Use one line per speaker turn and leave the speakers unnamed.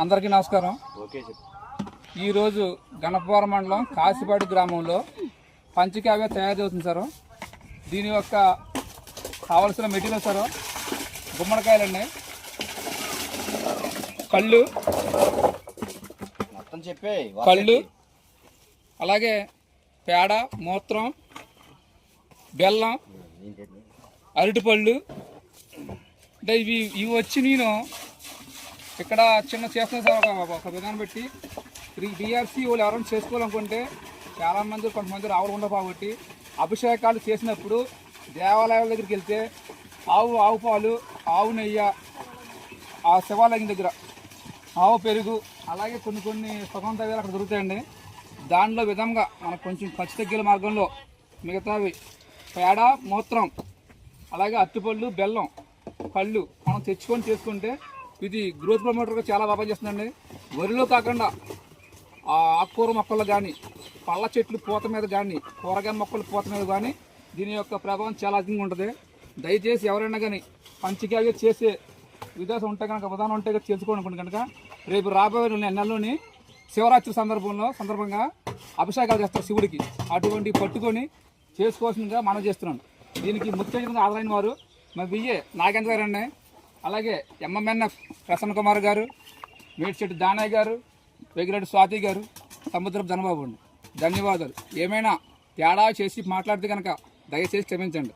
అందరికీ నమస్కారం. ఈరోజు గణపవరం మండలం కాసిపాడు గ్రామంలో పంచకావ్య తయారు అవుతుంది సార్. దీని యొక్క కావలసిన మెటీరియల్ సార్ గుమ్మడికాయలండి, కళ్ళు కళ్ళు అలాగే పేడ, మూత్రం, బెల్లం, అరటిపళ్ళు. అంటే ఇవి వచ్చి నేను ఇక్కడ చిన్న చేస్తున్నా సార్. ఒక విధానం పెట్టి డిఆర్సీ వాళ్ళు ఎవరైనా చేసుకోవాలనుకుంటే చాలామంది కొంతమంది రావడం కాబట్టి అభిషేకాలు చేసినప్పుడు దేవాలయాల దగ్గరికి వెళ్తే ఆవు పాలు, ఆవు నెయ్యి, ఆ శివాలయం దగ్గర ఆవు పెరుగు, అలాగే కొన్ని సుగంధవ్యాలు అక్కడ దొరుకుతాయండి. దానిలో విధంగా మనకు కొంచెం ఖర్చు తగ్గే మార్గంలో మిగతావి పేడ, మూత్రం, అలాగే అరటిపళ్ళు, బెల్లం, కళ్ళు మనం తెచ్చుకొని చేసుకుంటే ఇది గ్రోత్ ప్రమోటర్గా చాలా బాగా చేస్తుందండి. వరిలో కాకుండా ఆకుకూర మొక్కలు కానీ, పళ్ళ చెట్లు పూత మీద కానీ, కూరగాయ మొక్కలు పూత మీద కానీ దీని యొక్క ప్రభావం చాలా అధికంగా ఉంటుంది. దయచేసి ఎవరైనా కానీ పంచకావ్య చేసే విధానం ఉంటే కనుక చేసుకోనుకుంటే కనుక రేపు రాబోయే నెలలోని శివరాత్రి సందర్భంగా అభిషేకాలు చేస్తారు శివుడికి. అటువంటి పట్టుకొని చేసుకోవాల్సిందిగా మనం చేస్తున్నాను. దీనికి ముఖ్యంగా ఆదరైన వారు మా బిఏ నాగేంద్ర గారు అండి, అలాగే ఎంఎంఎన్ఎఫ్ ప్రసన్న కుమార్ గారు, మేడ్చెట్టు దానయ్య గారు, వెగిరెడ్డి స్వాతి గారు, సముద్రపు జనబాబు అండి. ధన్యవాదాలు. ఏమైనా తేడా చేసి మాట్లాడితే కనుక దయచేసి క్షమించండి.